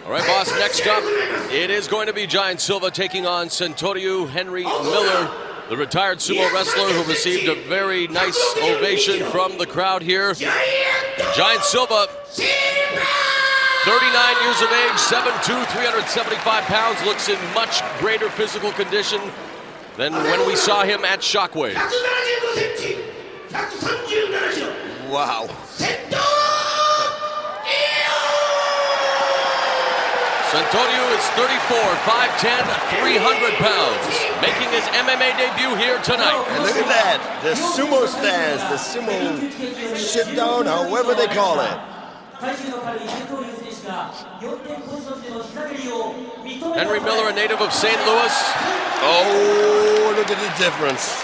All right, boss, next up, it is going to be Giant Silva taking on Sentoryu Henry Miller, the retired sumo wrestler who received a very nice ovation from the crowd here. Giant Silva, 39 years of age, 7'2", 375 pounds, looks in much greater physical condition than when we saw him at Shockwave. Wow. Sentoryu is 34, 5'10", 300 pounds, making his MMA debut here tonight. And look at that, the sumo stance, the sumo sit down, however they call it. Henry Miller, a native of St. Louis. Oh, look at the difference.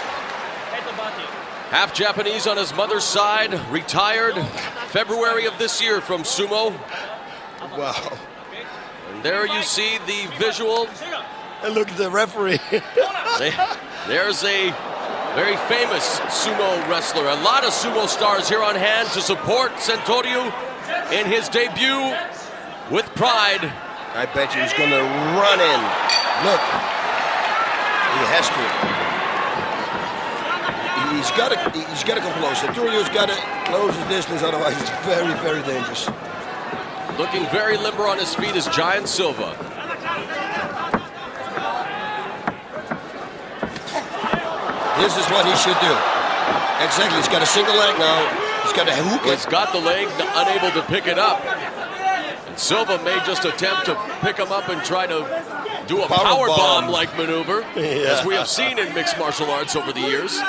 Half Japanese on his mother's side, retired February of this year from sumo. Wow. And there you see the visual. And look at the referee. There's a very famous sumo wrestler. A lot of sumo stars here on hand to support Sentoryu in his debut with pride. I bet you he's going to run in. Look. He has to. He's got to come close. Sentoryu's got to close his distance, otherwise it's very, very dangerous. Looking very limber on his feet is Giant Silva. This is what he should do. Exactly, he's got a single leg now. He's got to hook it. He's got the leg, unable to pick it up. And Silva may just attempt to pick him up and try to do a power bomb-like maneuver, as we have seen in mixed martial arts over the years.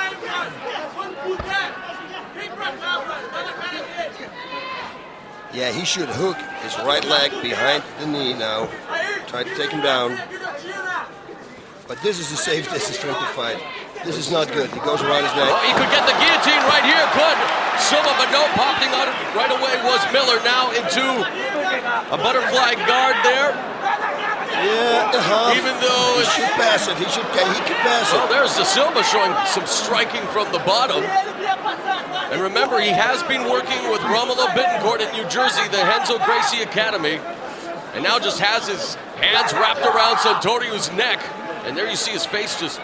Yeah, he should hook his right leg behind the knee now. Try to take him down. But this is a safe distance trying to fight. This is not good. He goes around his neck. Oh, he could get the guillotine right here, could Silva, but no, popping out right away was Miller. Now into a butterfly guard there. Yeah, even though he should pass it. He could pass it. Well, there's the Silva showing some striking from the bottom. And remember, he has been working with Romulo Bittencourt in New Jersey, the Renzo Gracie Academy, and now just has his hands wrapped around Sentoryu's neck. And there you see his face just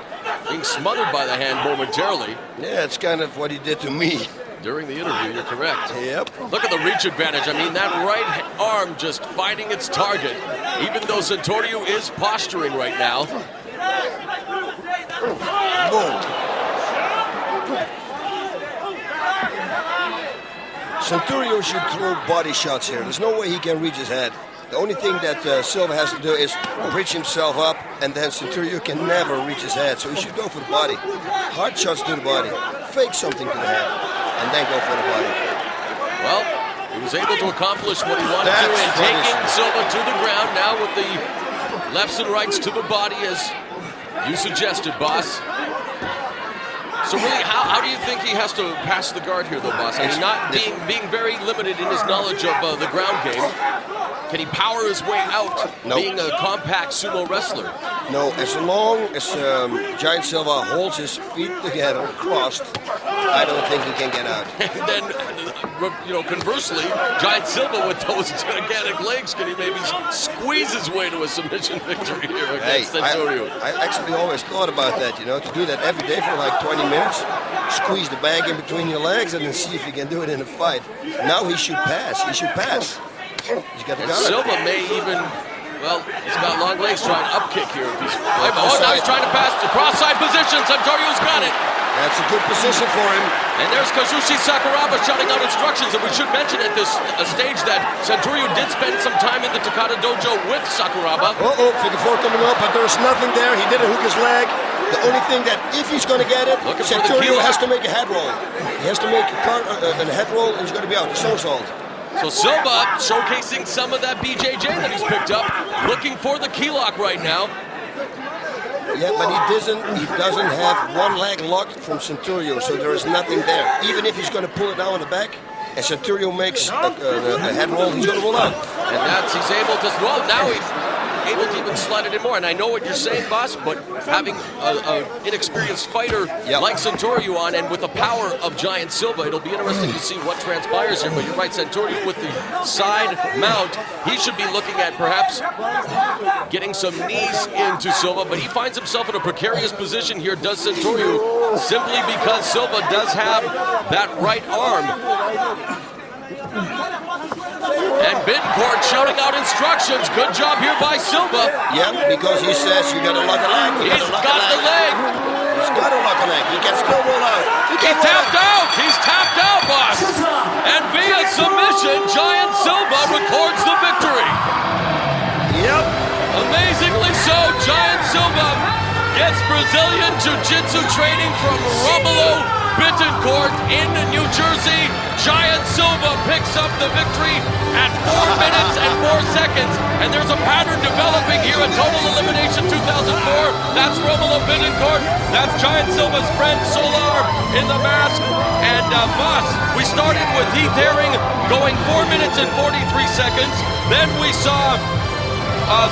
being smothered by the hand momentarily. Yeah, it's kind of what he did to me. During the interview, you're correct. Yep. Look at the reach advantage. I mean, that right arm just finding its target, even though Sentoryu is posturing right now. Boom. Sentoryu should throw body shots here. There's no way he can reach his head. The only thing that Silva has to do is reach himself up, and then Sentoryu can never reach his head. So he should go for the body. Hard shots to the body. Fake something to the head, and then go for the body. Well, he was able to accomplish what he wanted to in taking Silva to the ground. Now with the lefts and rights to the body, as you suggested, boss. So really, how do you think he has to pass the guard here, though, boss? I mean, not being very limited in his knowledge of the ground game. Can he power his way out, being a compact sumo wrestler? No, as long as Giant Silva holds his feet together, crossed, I don't think he can get out. And then, conversely, Giant Silva with those gigantic legs, can he maybe squeeze his way to a submission victory here against Sentoryu? I actually always thought about that, to do that every day for like 20 minutes, squeeze the bag in between your legs and then see if you can do it in a fight. Now he should pass. He should pass. He's got the and Silva may even, he's got long legs trying to up kick here. Now he's trying to pass the cross-side position. Sentoryu's got it. That's a good position for him. And there's Kazushi Sakuraba shouting out instructions. And we should mention at this stage that Sentoryu did spend some time in the Takata Dojo with Sakuraba. Figure four coming up, but there's nothing there. He didn't hook his leg. The only thing that, if he's going to get it, Sentoryu has to make a head roll. He has to make a head roll, and he's going to be out. The somersault. So Silva showcasing some of that BJJ that he's picked up, looking for the key lock right now. Yeah, but he doesn't have one leg locked from Sentoryu, so there is nothing there. Even if he's going to pull it down on the back, and Sentoryu makes a head roll, he's going to roll out. And he's able to, now able to even slide it in more. And I know what you're saying, boss, but having an inexperienced fighter like Sentoryu on, and with the power of Giant Silva, it'll be interesting to see what transpires here. But you're right, Sentoryu with the side mount, he should be looking at perhaps getting some knees into Silva, but he finds himself in a precarious position here, does Sentoryu, simply because Silva does have that right arm. And Bittencourt shouting out instructions. Good job here by Silva. Yeah, because he says you gotta lock a leg. He's got the leg. He's got to lock a leg. He can still roll out. He's tapped out. He's tapped out, boss. And via submission, Giant Silva records the victory. Yep. Amazingly so, Giant Silva gets Brazilian Jiu-Jitsu training from Romulo Bittencourt in New Jersey. Giant Silva picks up the victory at 4 minutes and 4 seconds. And there's a pattern developing here at Total Elimination 2004. That's Romulo Bittencourt. That's Giant Silva's friend Solar in the mask. And boss, we started with Heath Herring going 4 minutes and 43 seconds. Then we saw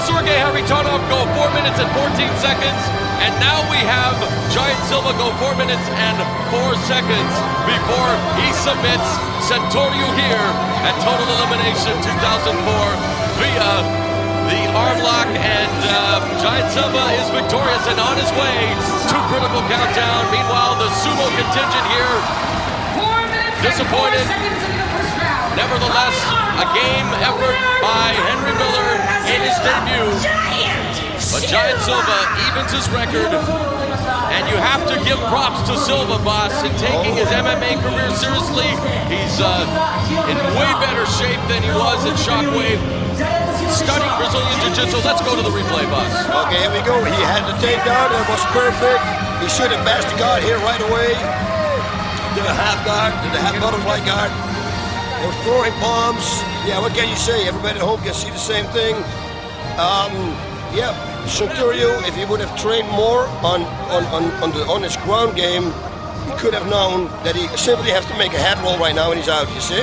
Sergey Haritonov go 4 minutes and 14 seconds. And now we have Giant Silva go 4 minutes and 4 seconds before he submits Sentoryu here at Total Elimination 2004 via the arm lock. And Giant Silva is victorious and on his way to critical countdown. Meanwhile, the sumo contingent here disappointed. Nevertheless, a game effort by Henry Miller in his debut. But Giant Silva evens his record, and you have to give props to Silva, boss, in taking his MMA career seriously. He's in way better shape than he was in Shockwave. Studying Brazilian Jiu-Jitsu. Let's go to the replay, boss. Okay, here we go. He had the takedown. It was perfect. He should have bashed the guard here right away. Did a half guard, did a half butterfly guard. They were throwing bombs. Yeah, what can you say? Everybody at home can see the same thing. Yeah, Sentoryu, if he would have trained more on his ground game, he could have known that he simply has to make a head roll right now and he's out, you see?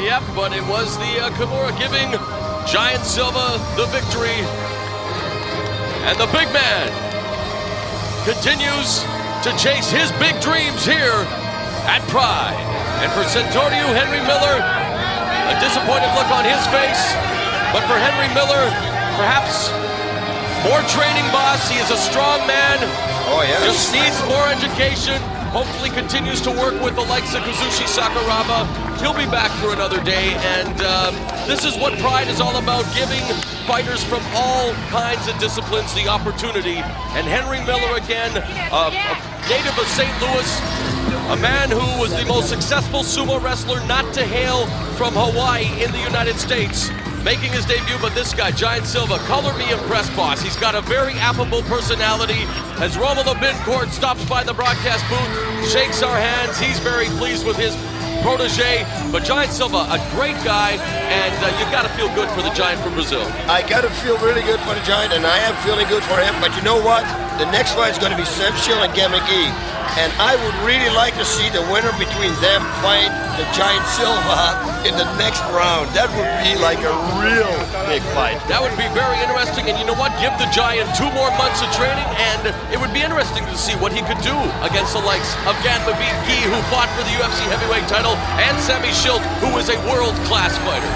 Yep, but it was the Kimura giving Giant Silva the victory. And the big man continues to chase his big dreams here at Pride. And for Sentoryu, Henry Miller, a disappointed look on his face. But for Henry Miller, perhaps more training, boss. He is a strong man. Oh, yeah. Just needs more education. Hopefully continues to work with the likes of Kazushi Sakuraba. He'll be back for another day. And this is what Pride is all about, giving fighters from all kinds of disciplines the opportunity. And Henry Miller, again, a native of St. Louis, a man who was the most successful sumo wrestler not to hail from Hawaii in the United States, making his debut. But this guy, Giant Silva, color me impressed, boss. He's got a very affable personality. As Romulo Bittencourt stops by the broadcast booth, shakes our hands, he's very pleased with his protege. But Giant Silva, a great guy, and you've got to feel good for the Giant from Brazil. I got to feel really good for the Giant, and I am feeling good for him. But you know what? The next fight is going to be Sam Schill and Gam McGee. And I would really like to see the winner between them fight the Giant Silva in the next round. That would be like a real big fight. That would be very interesting. And you know what? Give the Giant 2 more months of training, and it would be interesting to see what he could do against the likes of Gam McGee, who fought for the UFC heavyweight title, and Sammy Schilt, who is a world-class fighter.